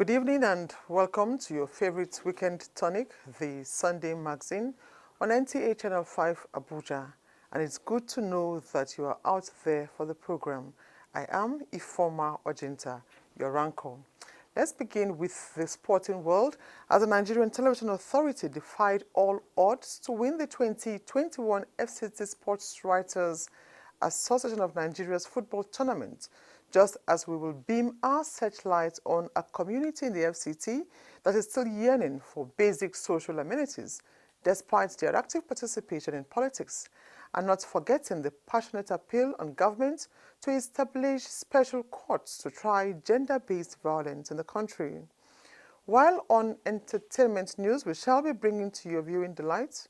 Good evening and welcome to your favorite weekend tonic, the Sunday magazine on NTA Channel 5 Abuja. And it's good to know that you are out there for the program. I am Ifoma Ojinta, your anchor. Let's begin with the sporting world, as the Nigerian Television Authority defied all odds to win the 2021 FCT Sports Writers Association of Nigeria's football tournament, just as we will beam our searchlight on a community in the FCT that is still yearning for basic social amenities, despite their active participation in politics, and not forgetting the passionate appeal on government to establish special courts to try gender-based violence in the country. While on entertainment news, we shall be bringing to your viewing delight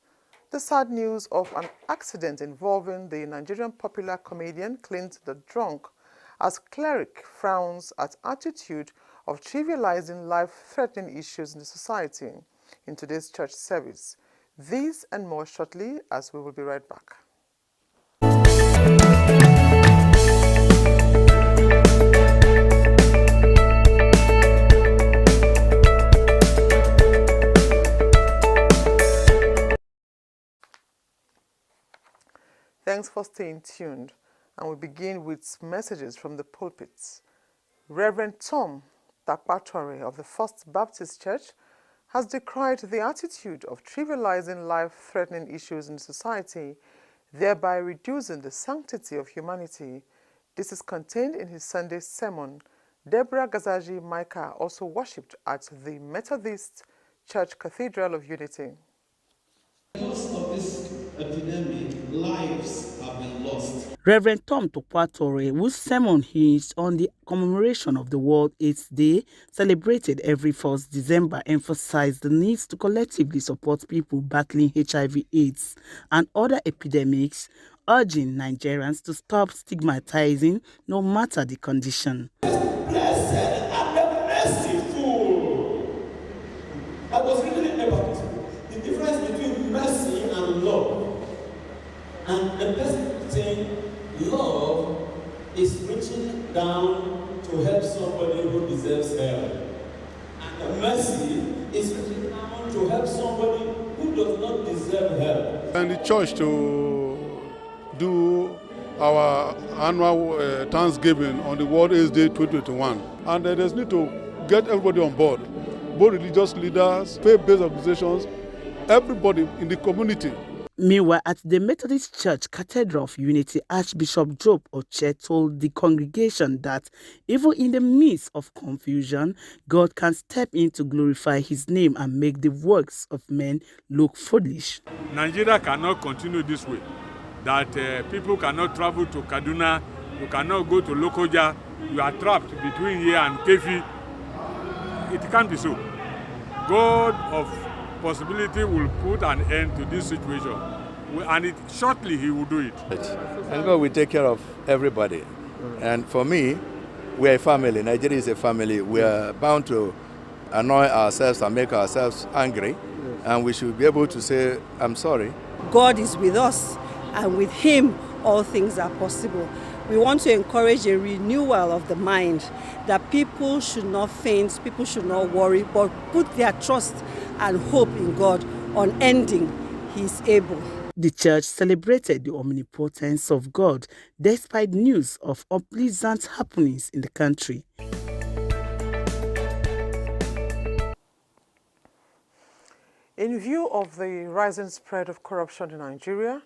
the sad news of an accident involving the Nigerian popular comedian Clint the Drunk, as cleric frowns at attitude of trivializing life-threatening issues in the society in today's church service. These and more shortly, as we will be right back. Thanks for staying tuned, and we begin with messages from the pulpits. Reverend Tom Takpatore of the First Baptist Church has decried the attitude of trivializing life-threatening issues in society, thereby reducing the sanctity of humanity. This is contained in his Sunday sermon. Deborah Gazaji Micah also worshipped at the Methodist Church Cathedral of Unity. Because of this epidemic, lives have been lost. Reverend Tom Takpatore, whose sermon hinged on the commemoration of the World AIDS Day, celebrated every 1st December, emphasized the need to collectively support people battling HIV/AIDS and other epidemics, urging Nigerians to stop stigmatizing no matter the condition. Blessed and the merciful. I was reading about the difference between mercy and love. And the person saying love is reaching down to help somebody who deserves help. And the mercy is reaching down to help somebody who does not deserve help. And the church to do our annual Thanksgiving on the World AIDS Day 2021. And there's need to get everybody on board, both religious leaders, faith-based organizations, everybody in the community. Meanwhile, at the Methodist Church Cathedral of Unity, Archbishop Job Oche told the congregation that even in the midst of confusion, God can step in to glorify his name and make the works of men look foolish. Nigeria cannot continue this way, that people cannot travel to Kaduna, you cannot go to Lokoja, you are trapped between here and Kefi. It can't be so. God of possibility will put an end to this situation, and shortly he will do it. And God will take care of everybody. And for me, we are a family. Nigeria is a family. We are bound to annoy ourselves and make ourselves angry, and we should be able to say, I'm sorry. God is with us, and with him all things are possible. We want to encourage a renewal of the mind, that people should not faint, people should not worry, but put their trust and hope in God. Unending, he is able. The church celebrated the omnipotence of God despite news of unpleasant happenings in the country. In view of the rising spread of corruption in Nigeria,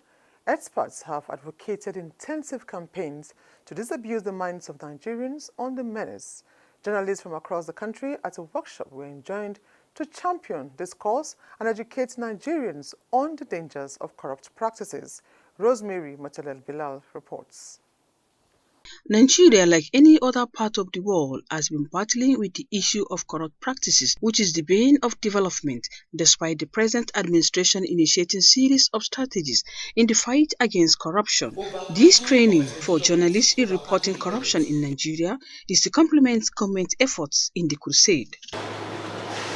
experts have advocated intensive campaigns to disabuse the minds of Nigerians on the menace. Journalists from across the country at a workshop were enjoined to champion this cause and educate Nigerians on the dangers of corrupt practices. Rosemary Matalel Bilal reports. Nigeria, like any other part of the world, has been battling with the issue of corrupt practices, which is the bane of development, despite the present administration initiating series of strategies in the fight against corruption. This training for journalists in reporting corruption in Nigeria is to complement government efforts in the crusade.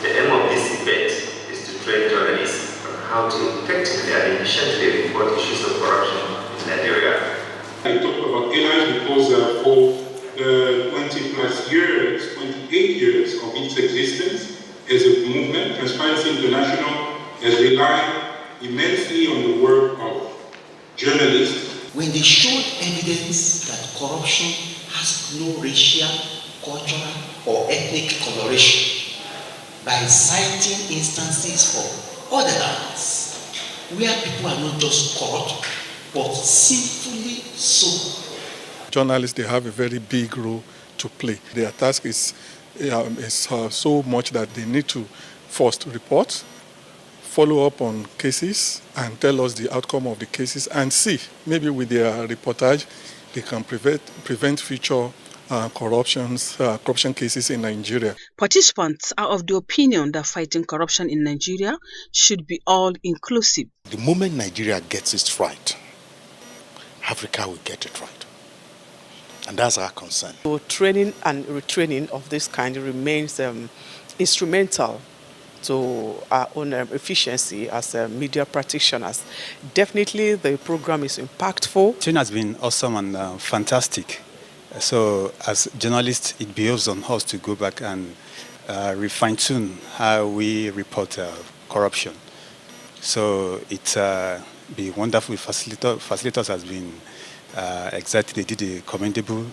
The aim of this event is to train journalists on how to effectively and efficiently report issues of corruption in Nigeria. I talk about airlines because for the 20 plus years, 28 years of its existence, and Transparency International has relied immensely on the work of journalists. When they showed evidence that corruption has no racial, cultural, or ethnic coloration, by citing instances for other lands where people are not just corrupt, but sinfully so. Journalists, they have a very big role to play. Their task is so much that they need to first report, follow up on cases, and tell us the outcome of the cases, and see, maybe with their reportage, they can prevent future corruption cases in Nigeria. Participants are of the opinion that fighting corruption in Nigeria should be all-inclusive. The moment Nigeria gets it right, Africa will get it right. And that's our concern. So training and retraining of this kind remains instrumental to our own efficiency as media practitioners. Definitely the program is impactful. Training has been awesome and fantastic. So as journalists, it behoves on us to go back and refine-tune how we report corruption. So it's be wonderful. Facilitators has been exactly, they did a commendable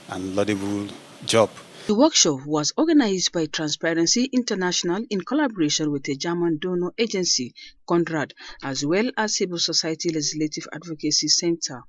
and laudable job. The workshop was organized by Transparency International in collaboration with a German donor agency, Conrad, as well as Civil Society Legislative Advocacy Center.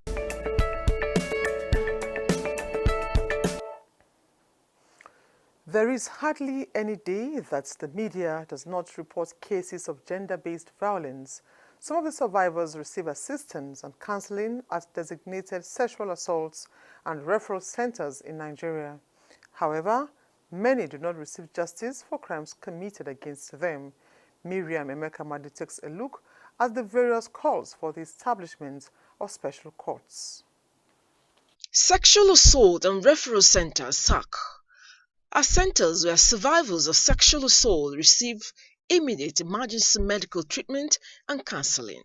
There is hardly any day that the media does not report cases of gender-based violence. Some of the survivors receive assistance and counseling at designated sexual assaults and referral centers in Nigeria. However, many do not receive justice for crimes committed against them. Miriam Emeka takes a look at the various calls for the establishment of special courts. Sexual assault and referral centers, SAC, are centers where survivors of sexual assault receive immediate emergency medical treatment and counseling.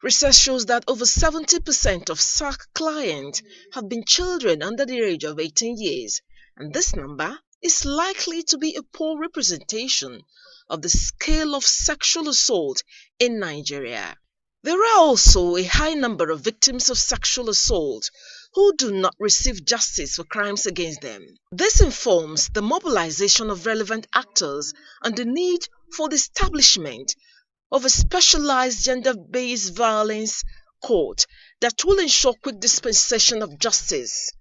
Research shows that over 70% of SAC clients have been children under the age of 18 years, and this number is likely to be a poor representation of the scale of sexual assault in Nigeria. There are also a high number of victims of sexual assault who do not receive justice for crimes against them. This informs the mobilization of relevant actors and the need for the establishment of a specialized gender-based violence court that will ensure quick dispensation of justice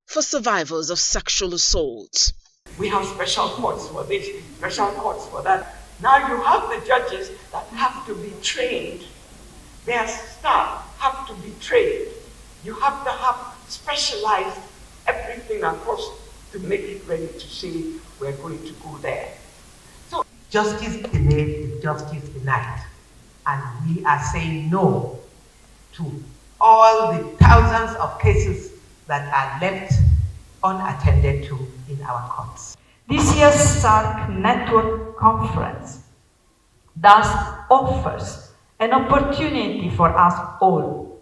for survivors of sexual assault. We have special courts for this, special courts for that. Now you have the judges that have to be trained. Their staff have to be trained. You have to have specialized everything across to make it ready to say we're going to go there. So justice delayed is justice denied. And we are saying no to all the thousands of cases that are left unattended to in our courts. This year's SARC Network Conference thus offers an opportunity for us all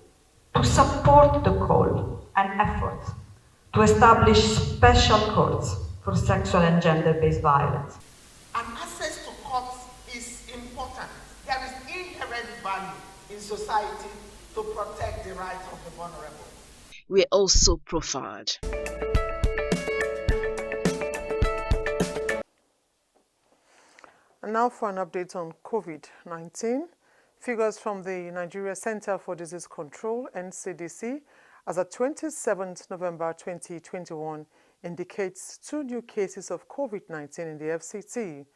to support the call and effort to establish special courts for sexual and gender-based violence. And access to courts is important. There is inherent value in society to protect the rights of the vulnerable. We are also proffered. And now for an update on COVID-19. Figures from the Nigeria Center for Disease Control, NCDC, as of 27th November 2021 indicates 2 new cases of COVID-19 in the FCT.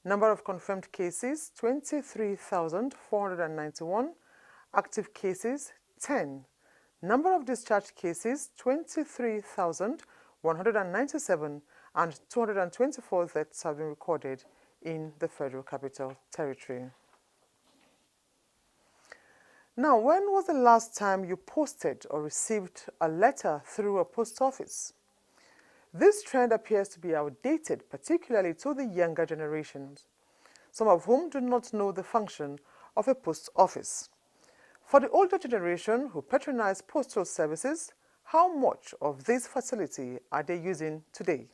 Number of confirmed cases, 23,491. Active cases, 10. Number of discharged cases, 23,197, and 224 deaths have been recorded in the Federal Capital Territory. Now, when was the last time you posted or received a letter through a post office? This trend appears to be outdated, particularly to the younger generations, some of whom do not know the function of a post office. For the older generation who patronize postal services, how much of this facility are they using today?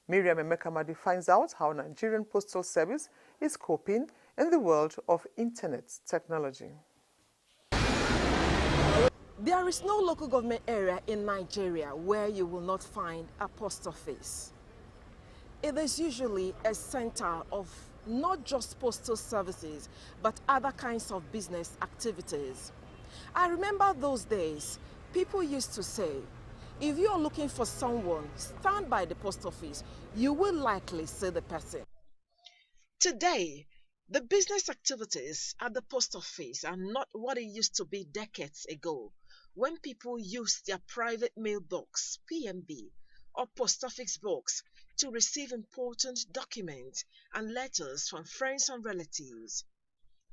Miriam Emekamadi finds out how Nigerian Postal Service is coping in the world of internet technology. There is no local government area in Nigeria where you will not find a post office. It is usually a center of not just postal services, but other kinds of business activities. I remember those days, people used to say, if you are looking for someone, stand by the post office, you will likely see the person. Today, the business activities at the post office are not what it used to be decades ago, when people used their private mailbox, PMB, or post office box to receive important documents and letters from friends and relatives.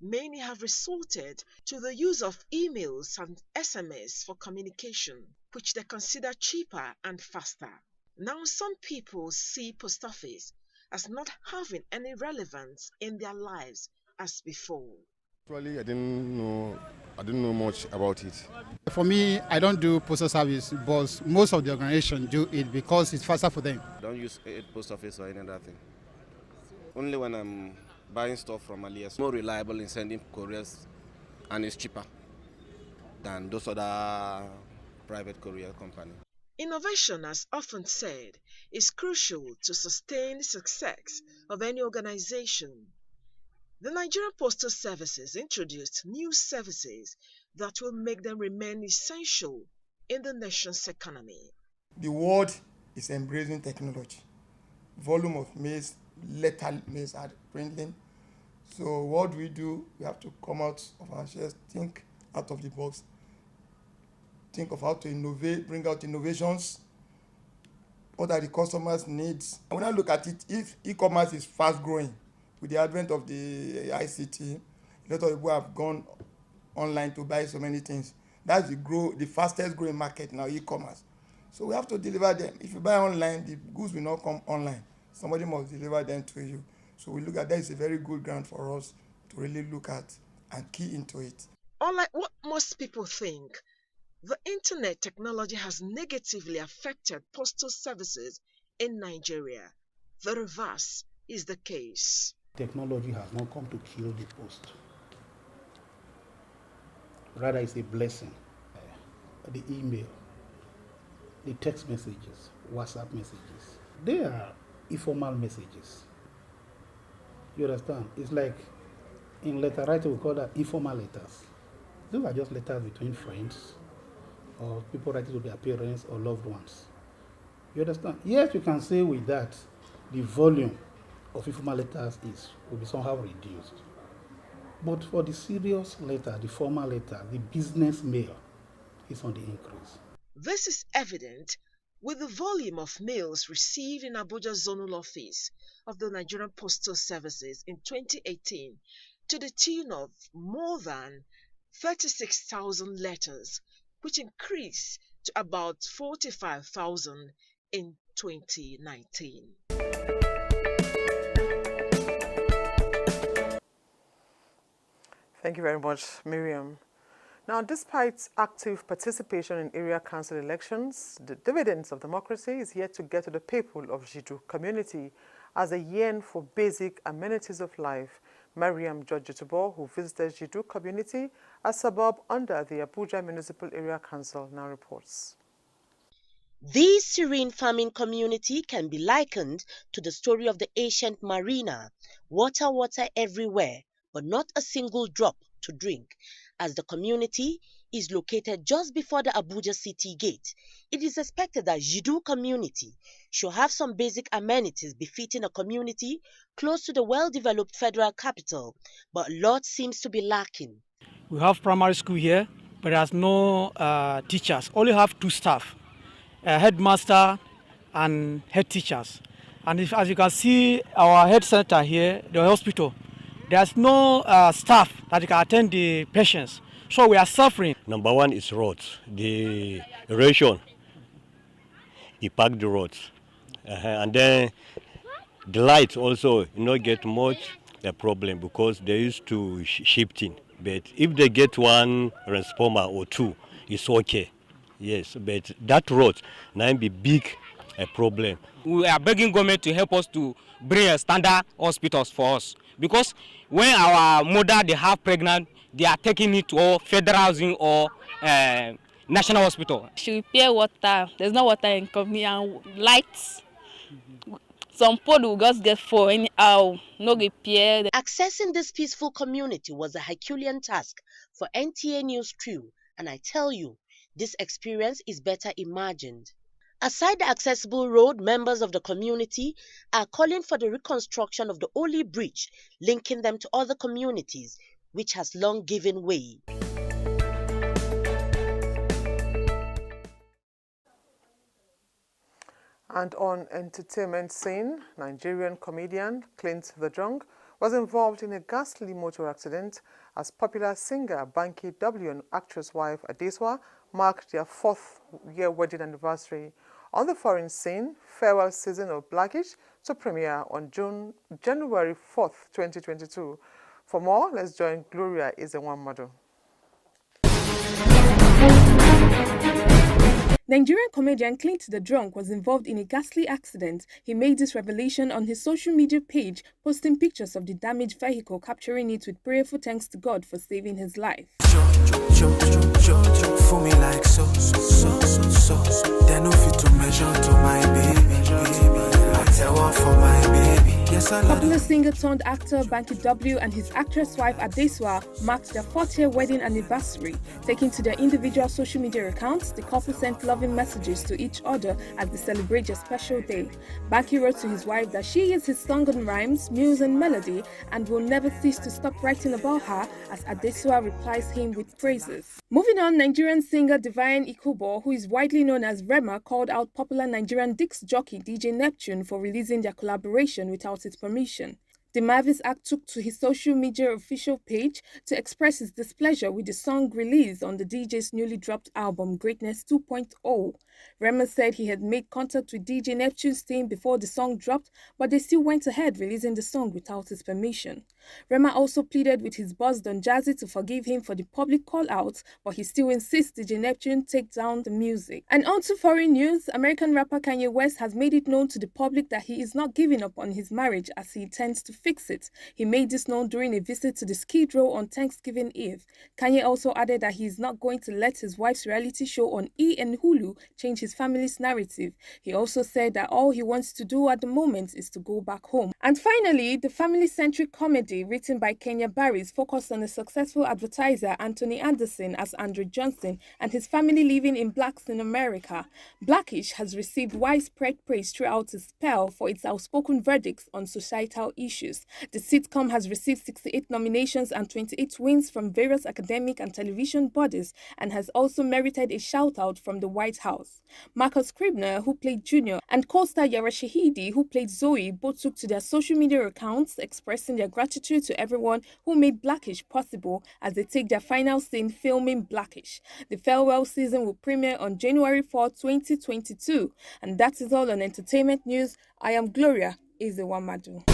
Many have resorted to the use of emails and SMS for communication, which they consider cheaper and faster. Now some people see post office as not having any relevance in their lives as before. Actually, I didn't know much about it. For me, I don't do postal service, but most of the organization do it because it's faster for them. I don't use a post office or any other thing. Only when I'm buying stuff from alias. More reliable in sending couriers, and it's cheaper than those other private courier companies. Innovation, as often said, is crucial to sustain the success of any organization. The Nigerian Postal Services introduced new services that will make them remain essential in the nation's economy. The world is embracing technology. Volume of mails, letter mails are dwindling. So what we do, we have to come out of our chairs, think out of the box, think of how to innovate, bring out innovations. What are the customers' needs? And when I look at it, if e-commerce is fast growing, with the advent of the ICT, a lot of people have gone online to buy so many things. That's the fastest growing market now, e-commerce. So we have to deliver them. If you buy online, the goods will not come online. Somebody must deliver them to you. So we look at that as a very good ground for us to really look at and key into it. Unlike what most people think, the internet technology has negatively affected postal services in Nigeria. The reverse is the case. Technology has not come to kill the post. Rather, it's a blessing. The email, the text messages, WhatsApp messages, they are informal messages. You understand? It's like in letter writing, we call that informal letters. Those are just letters between friends or people writing to their parents or loved ones. You understand? Yes, you can say with that, the volume of informal letters will be somehow reduced. But for the serious letter, the formal letter, the business mail is on the increase. This is evident with the volume of mails received in Abuja Zonal Office of the Nigerian Postal Services in 2018 to the tune of more than 36,000 letters, which increased to about 45,000 in 2019. Thank you very much, Miriam. Now, despite active participation in area council elections, the dividends of democracy is yet to get to the people of JOTU community as they yearn for basic amenities of life. Mariam George-Tubo, who visited JOTU community, a suburb under the Abuja Municipal Area Council, now reports. This serene farming community can be likened to the story of the ancient marina. Water everywhere, but not a single drop to drink, as the community is located just before the Abuja city gate. It is expected that JOTU community should have some basic amenities befitting a community close to the well-developed federal capital, but a lot seems to be lacking. We have primary school here, but there's no teachers. Only have 2 staff, a headmaster and head teachers. And as you can see, our head center here, the hospital, there's no staff that can attend the patients. So we are suffering. Number one is roads. The erosion, you pack the roads. And then the lights also, get much a problem because they used to shifting. But if they get 1 transformer or 2, it's okay. Yes, but that road now be big a problem. We are begging government to help us to bring a standard hospitals for us, because when our mother they have pregnant, they are taking it to federal housing or national hospital. She repair water. There's no water in company and lights. Some people will just get for anyhow, no repair. Accessing this peaceful community was a Herculean task for NTA News crew, and I tell you, this experience is better imagined. Aside the accessible road, members of the community are calling for the reconstruction of the Oli Bridge, linking them to other communities, which has long given way. And on entertainment scene, Nigerian comedian Clint the Drunk was involved in a ghastly motor accident as popular singer Banky W and actress wife Adeswa marked their 4th-year wedding anniversary. On the foreign scene, farewell season of Blackish to premiere on January 4th, 2022. For more, let's join Gloria Izenwamadu. Nigerian comedian Clint the Drunk was involved in a ghastly accident. He made this revelation on his social media page, posting pictures of the damaged vehicle, capturing it with prayerful thanks to God for saving his life. For me like so. They no fit to measure to my baby. I tell one for my baby. Popular singer turned actor Banky W and his actress wife Adeswa marked their 4th-year wedding anniversary. Taking to their individual social media accounts, the couple sent loving messages to each other as they celebrate their special day. Banky wrote to his wife that she is his song and rhymes, muse and melody, and will never cease to stop writing about her, as Adeswa replies him with praises. Moving on, Nigerian singer Divine Ikubo, who is widely known as Rema, called out popular Nigerian disc jockey DJ Neptune for releasing their collaboration without his permission. The Mavis act took to his social media official page to express his displeasure with the song released on the DJ's newly dropped album Greatness 2.0. Rema said he had made contact with DJ Neptune's team before the song dropped, but they still went ahead releasing the song without his permission. Rema also pleaded with his boss Don Jazzy to forgive him for the public call-outs, but he still insists DJ Neptune take down the music. And on to foreign news, American rapper Kanye West has made it known to the public that he is not giving up on his marriage as he intends to fix it. He made this known during a visit to the Skid Row on Thanksgiving Eve. Kanye also added that he is not going to let his wife's reality show on E! and Hulu change his family's narrative. He also said that all he wants to do at the moment is to go back home. And finally, the family-centric comedy written by Kenya Barris focused on the successful advertiser Anthony Anderson as Andrew Johnson and his family living in Blacks in America. Blackish has received widespread praise throughout its spell for its outspoken verdicts on societal issues. The sitcom has received 68 nominations and 28 wins from various academic and television bodies and has also merited a shout-out from the White House. Marcus Scribner, who played Junior, and co-star Yara Shahidi, who played Zoe, both took to their social media accounts expressing their gratitude to everyone who made Blackish possible as they take their final scene filming Blackish. The farewell season will premiere on January 4, 2022. And that is all on entertainment news. I am Gloria Izenwamadu.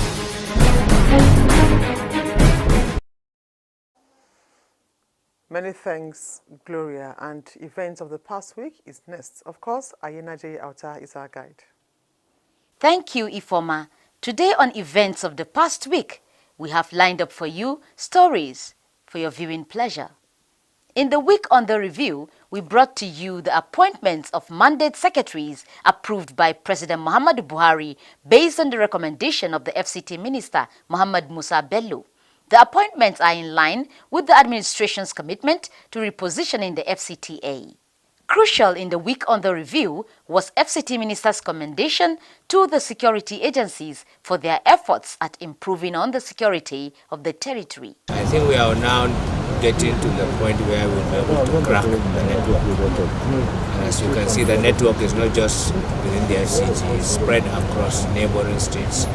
Many thanks, Gloria. And events of the past week is next. Of course, Ayena J. Auta is our guide. Thank you, Ifoma. Today on events of the past week, we have lined up for you stories for your viewing pleasure. In the week under review, we brought to you the appointments of mandate secretaries approved by President Muhammadu Buhari based on the recommendation of the FCT Minister Muhammad Musa Bello. The appointments are in line with the administration's commitment to repositioning the FCTA. Crucial in the week under review was FCT Minister's commendation to the security agencies for their efforts at improving on the security of the territory. I think we are now getting to the point where we'll be able to crack the network. And as you can see, the network is not just within the FCT, it's spread across neighboring states.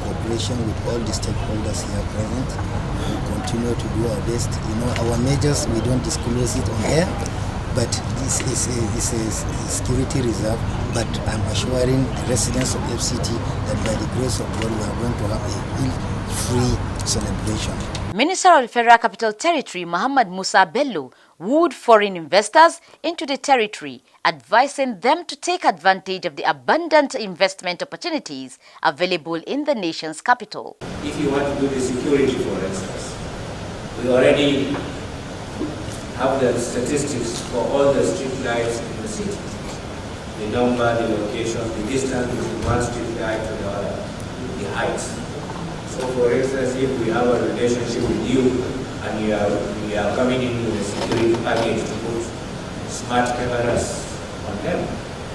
Cooperation with all the stakeholders here present, we continue to do our best. You know, our measures, we don't disclose it on air, but this is a security reserve. But I'm assuring the residents of FCT that by the grace of God, we are going to have a free celebration. Minister of the Federal Capital Territory, Muhammad Musa Bello, wooed foreign investors into the territory, advising them to take advantage of the abundant investment opportunities available in the nation's capital. If you want to do the security, for instance, we already have the statistics for all the street lights in the city. The number, the location, the distance between one street light to the other, the height. So for instance, if we have a relationship with you and we are coming in with a security package to put smart cameras on them,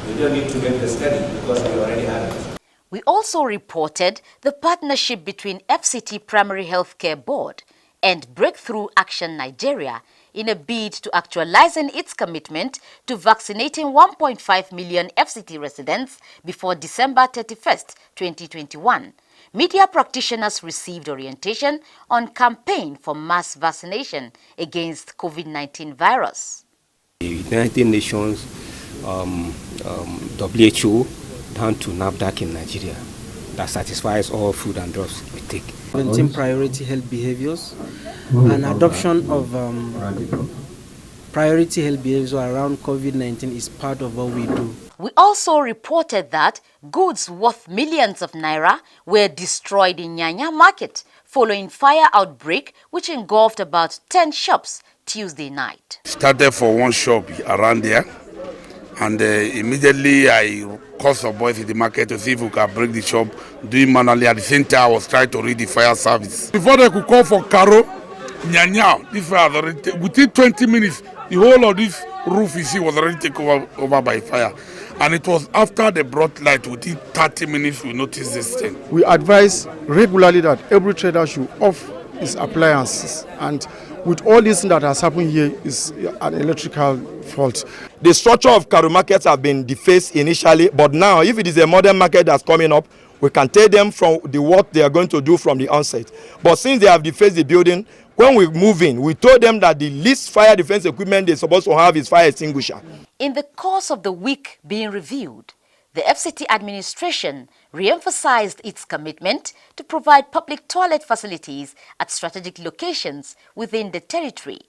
we don't need to make the study because we already have it. We also reported the partnership between FCT Primary Healthcare Board and Breakthrough Action Nigeria in a bid to actualizing its commitment to vaccinating 1.5 million FCT residents before December 31st, 2021. Media practitioners received orientation on campaign for mass vaccination against COVID-19 virus. The United Nations, WHO, down to NAFDAC in Nigeria, that satisfies all food and drugs we take. 17 priority health behaviors and adoption of priority health behaviors around COVID-19 is part of what we do. We also reported that goods worth millions of naira were destroyed in Nyanya market following fire outbreak which engulfed about 10 shops Tuesday night. Started for one shop around there, and immediately I called some boys in the market to see if we could break the shop, doing manually. At the same time, I was trying to read the fire service. Before they could call for Caro, Nyanya, this fire already, within 20 minutes, the whole of this roof you see was already taken over by fire. And it was after they brought light, within 30 minutes, we noticed this thing. We advise regularly that every trader should off his appliances, and with all this that has happened here is an electrical fault. The structure of Karo markets have been defaced initially, but now if it is a modern market that's coming up, we can tell them from what they are going to do from the onset. But since they have defaced the building, when we move in, we told them that the least fire defense equipment they're supposed to have is fire extinguisher. In the course of the week being reviewed, the FCT administration re-emphasized its commitment to provide public toilet facilities at strategic locations within the territory.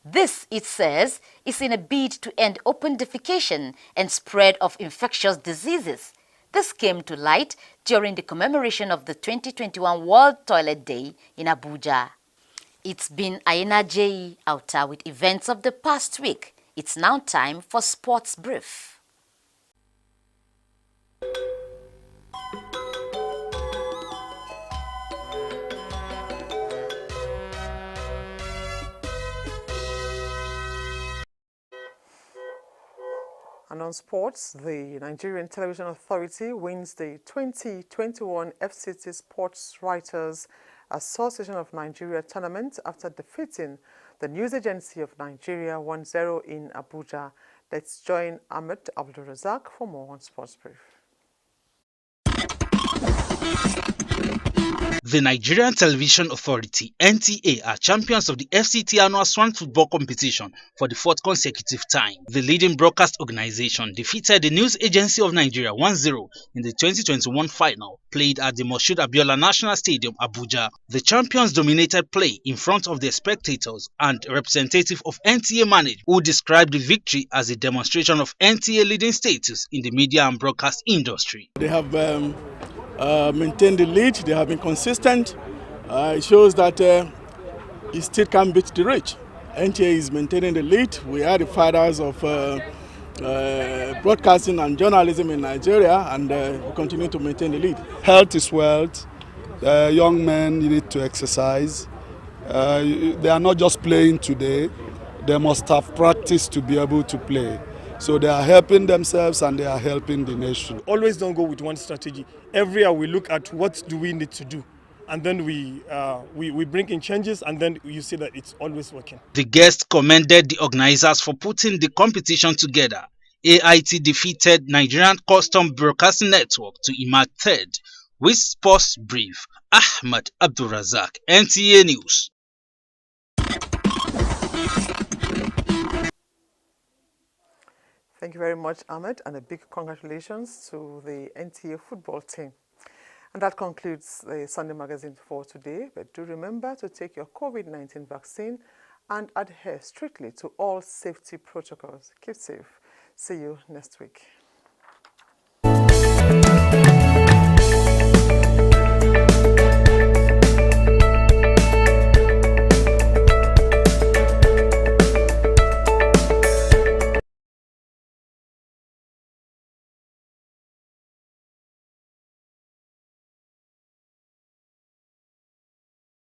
This, it says, is in a bid to end open defecation and spread of infectious diseases. This came to light during the commemoration of the 2021 World Toilet Day in Abuja. It's been Aina J. Outa with events of the past week. It's now time for Sports Brief. And on sports, the Nigerian Television Authority wins the 2021 FCT Sports Writers Association of Nigeria tournament after defeating the News Agency of Nigeria 1-0 in Abuja. Let's join Ahmed Abdulrazak for more on Sports Brief. The Nigerian Television Authority, NTA, are champions of the FCT Annual Swan Football Competition for the fourth consecutive time. The leading broadcast organization defeated the News Agency of Nigeria 1-0 in the 2021 final, played at the Moshood Abiola National Stadium, Abuja. The champions dominated play in front of their spectators, and a representative of NTA management who described the victory as a demonstration of NTA leading status in the media and broadcast industry. They have maintained the lead. They have been consistent. It shows that it still can beat the rich. NTA is maintaining the lead. We are the fathers of broadcasting and journalism in Nigeria, and we continue to maintain the lead. Health is wealth. Young men need to exercise. They are not just playing today. They must have practice to be able to play. So they are helping themselves and they are helping the nation. Always don't go with one strategy. Every year we look at what do we need to do, and then we bring in changes, and then you see that it's always working. The guests commended the organizers for putting the competition together. AIT defeated Nigerian Custom Broadcasting Network to emerge third. With Sports Brief, Ahmed Abdulrazak, NTA News. Thank you very much, Ahmed, and a big congratulations to the NTA football team. And that concludes the Sunday Magazine for today. But do remember to take your COVID-19 vaccine and adhere strictly to all safety protocols. Keep safe. See you next week.